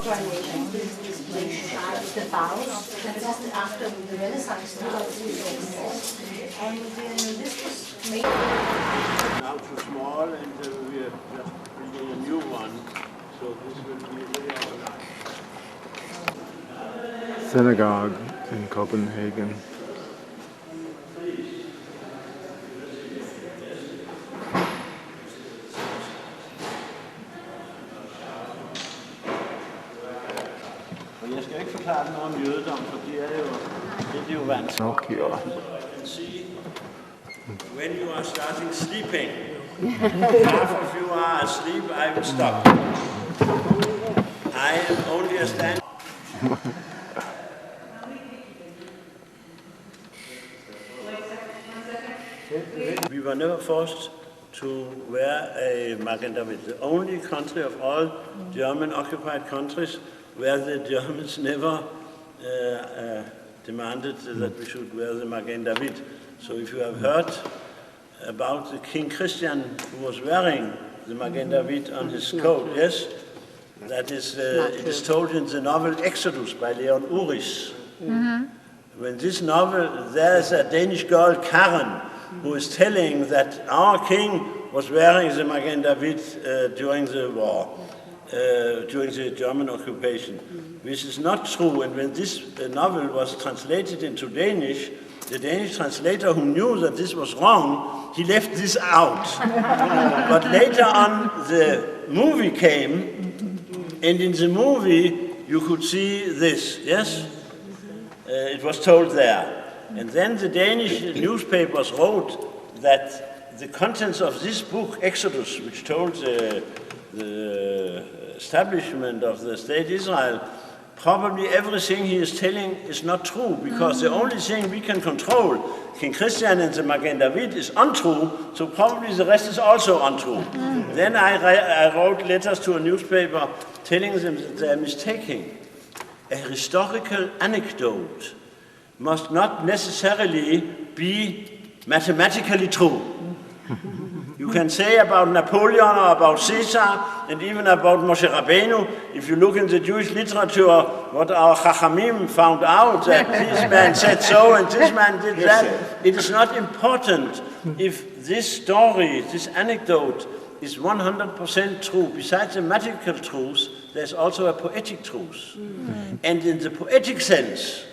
coronation, the vows, that is after the Renaissance, and this was made. Now too small, and we are just building a new one, so this will be very organized. Synagogue in Copenhagen. Jeg skal ikke forklare noget om jødedom, for det er jo vanskeligt. Melchior. See, when you are starting sleeping, half of you are asleep, I will stop. I am only a stand. We were never forced to wear a Magen David. The only country of all German occupied countries where the Germans never demanded that we should wear the Magen David. So if you have heard about the King Christian who was wearing the Magen David on his coat, yes? That is, it is told in the novel Exodus by Leon Uris. When this novel, there is a Danish girl, Karen, who is telling that our king was wearing the Magen David during the war. During the German occupation, which is not true. And when this novel was translated into Danish, the Danish translator who knew that this was wrong, he left this out. But later on, the movie came, and in the movie, you could see this, yes? It was told there. And then the Danish newspapers wrote that the contents of this book, Exodus, which told the establishment of the state Israel, probably everything he is telling is not true, because the only thing we can control, King Christian and the Magen David, is untrue, so probably the rest is also untrue. Then I wrote letters to a newspaper telling them that they are mistaking. A historical anecdote must not necessarily be mathematically true. You can say about Napoleon or about Caesar and even about Moshe Rabbeinu, if you look in the Jewish literature, what our Chachamim found out, that this man said so and this man did that. It is not important if this story, this anecdote, is 100% true. Besides the mathematical truth, there's also a poetic truth. And in the poetic sense,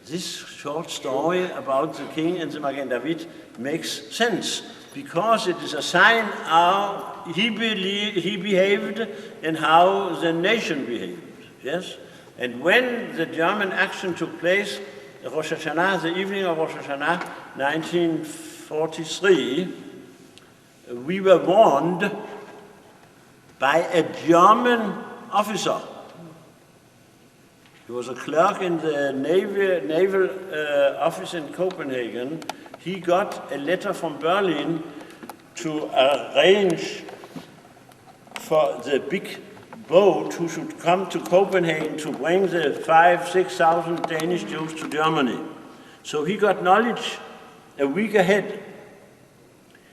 this short story about the king and the Magen David makes sense, because it is a sign how he behaved and how the nation behaved, yes? And when the German action took place, Rosh Hashanah, the evening of Rosh Hashanah, 1943, we were warned by a German officer. He was a clerk in the naval office in Copenhagen. He got a letter from Berlin to arrange for the big boat who should come to Copenhagen to bring the 5,000–6,000 Danish Jews to Germany. So he got knowledge a week ahead.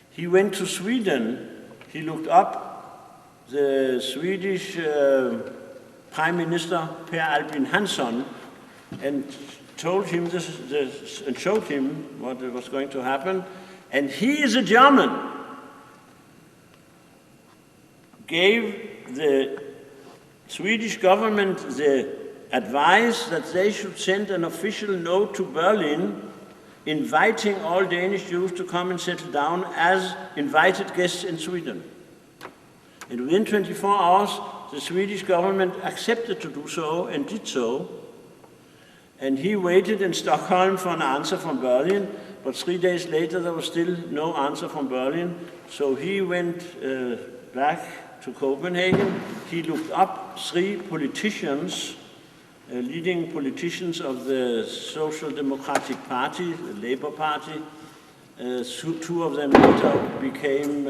He went to Sweden. He looked up the Swedish Prime Minister Per Albin Hansson and told him this and showed him what was going to happen. And he is a German. Gave the Swedish government the advice that they should send an official note to Berlin inviting all Danish Jews to come and settle down as invited guests in Sweden. And within 24 hours, the Swedish government accepted to do so and did so. And he waited in Stockholm for an answer from Berlin, but 3 days later there was still no answer from Berlin. So he went back to Copenhagen. He looked up 3 politicians, leading politicians of the Social Democratic Party, the Labour Party. 2 of them later became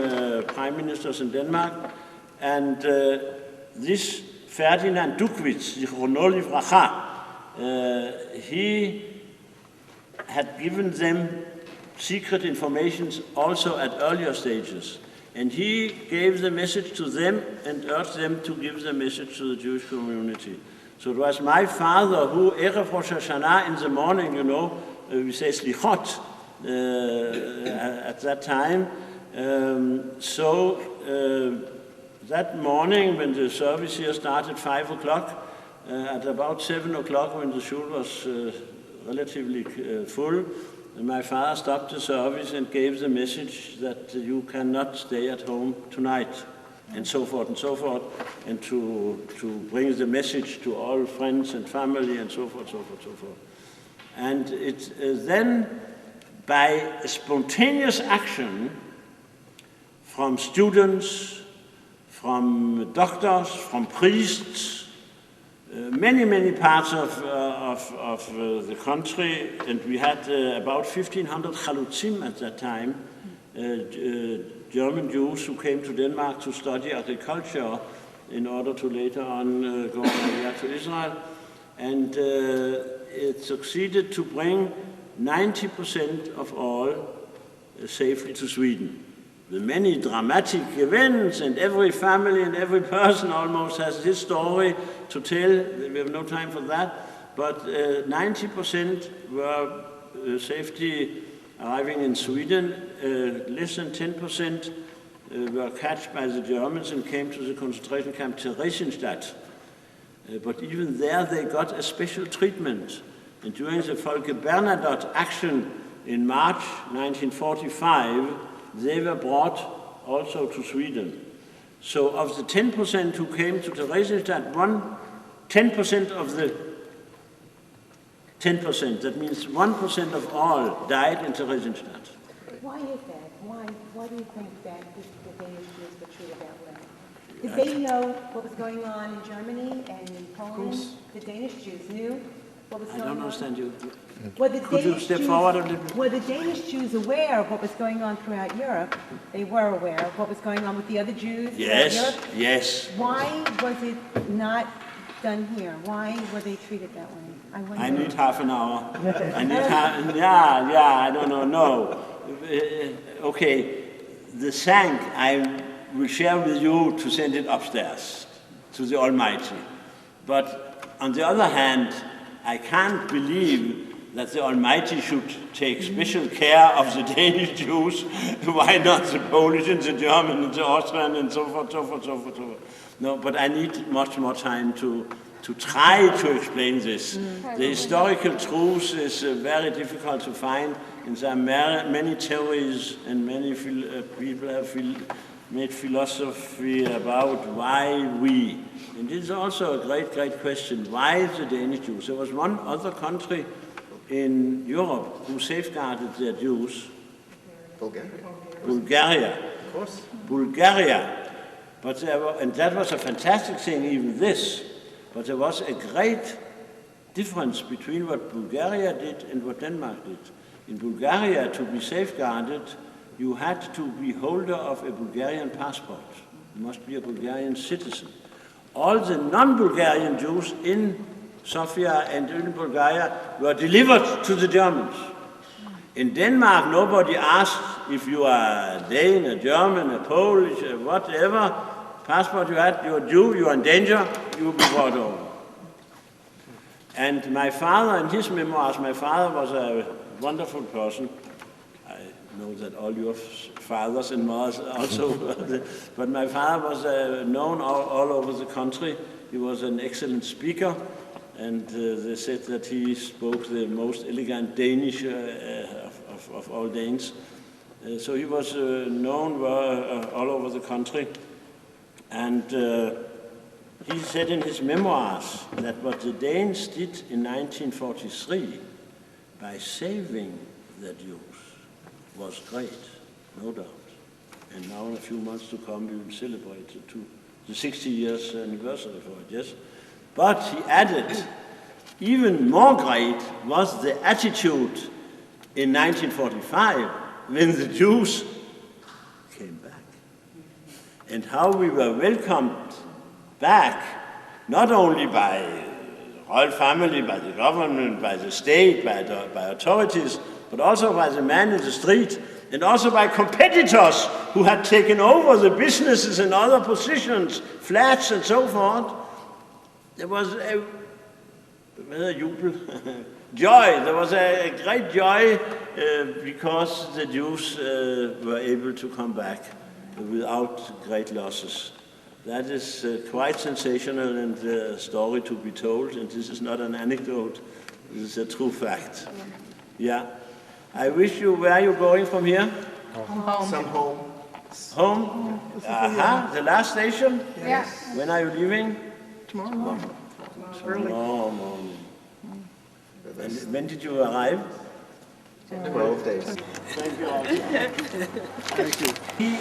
prime ministers in Denmark. And this Ferdinand Dukwitz, Zichrono Livracha, he had given them secret information also at earlier stages. And he gave the message to them and urged them to give the message to the Jewish community. So it was my father who, Erev Rosh Hashanah in the morning, we say slichot at that time. That morning when the service here started 5 o'clock, at about 7 o'clock when the shul was relatively full, my father stopped the service and gave the message that you cannot stay at home tonight, and so forth, and to bring the message to all friends and family, and so forth. And it then, by a spontaneous action from students, from doctors, from priests, many parts of the country, and we had about 1,500 chalutzim at that time, German Jews who came to Denmark to study agriculture in order to later on go to Israel, and it succeeded to bring 90% of all safely to Sweden. The many dramatic events, and every family and every person almost has his story to tell. We have no time for that, but 90% were safely arriving in Sweden. Less than 10% were catched by the Germans and came to the concentration camp Theresienstadt. But even there they got a special treatment. And during the Folke Bernadotte action in March 1945, they were brought also to Sweden. So of the 10% who came to Theresienstadt, 10% of the 10%, that means 1% of all died in Theresienstadt. Why is that? Why do you think that the Danish Jews were treated that way? Did they know what was going on in Germany and in Poland? The Danish Jews knew what was going on? I don't understand you. Could you step forward a little bit? Were the Danish Jews aware of what was going on throughout Europe? They were aware of what was going on with the other Jews throughout Europe? Yes. Why was it not done here? Why were they treated that way? I need half an hour. I don't know. No. Okay, the thank I will share with you to send it upstairs to the Almighty. But on the other hand, I can't believe that the Almighty should take special care of the Danish Jews. Why not the Polish and the German and the Austrian and so forth. No, but I need much more time to try to explain this. The historical truth is very difficult to find, and there are many theories and many people have made philosophy about why we. And this is also a great question. Why the Danish Jews? There was one other country in Europe who safeguarded their Jews. Bulgaria. Of course. Bulgaria. But and that was a fantastic thing, even this. But there was a great difference between what Bulgaria did and what Denmark did. In Bulgaria, to be safeguarded, you had to be holder of a Bulgarian passport. You must be a Bulgarian citizen. All the non-Bulgarian Jews in Sofia and in Bulgaria were delivered to the Germans. In Denmark, nobody asked if you are a Dane, a German, a Polish, whatever passport you had, you're a Jew, you're in danger, you will be brought over. And my father, in his memoirs, my father was a wonderful person. I know that all your fathers and mothers also, but my father was known all over the country. He was an excellent speaker, and they said that he spoke the most elegant Danish of all Danes. So he was known all over the country. And he said in his memoirs that what the Danes did in 1943 by saving the Jews was great, no doubt. And now in a few months to come we will celebrate the 60 years anniversary for it, yes? But he added, even more great was the attitude in 1945 when the Jews came back. And how we were welcomed back, not only by the royal family, by the government, by the state, by authorities, but also by the man in the street and also by competitors who had taken over the businesses and other positions, flats and so forth. There was a joy. There was a great joy because the Jews were able to come back without great losses. That is quite sensational and a story to be told, and this is not an anecdote, this is a true fact. Yeah. I wish you, where are you going from here? Home. Some home. Home? Aha, the last station? Yeah. When are you leaving? Tomorrow morning. Tomorrow morning. And when did you arrive? 12 days. Thank you. Thank you.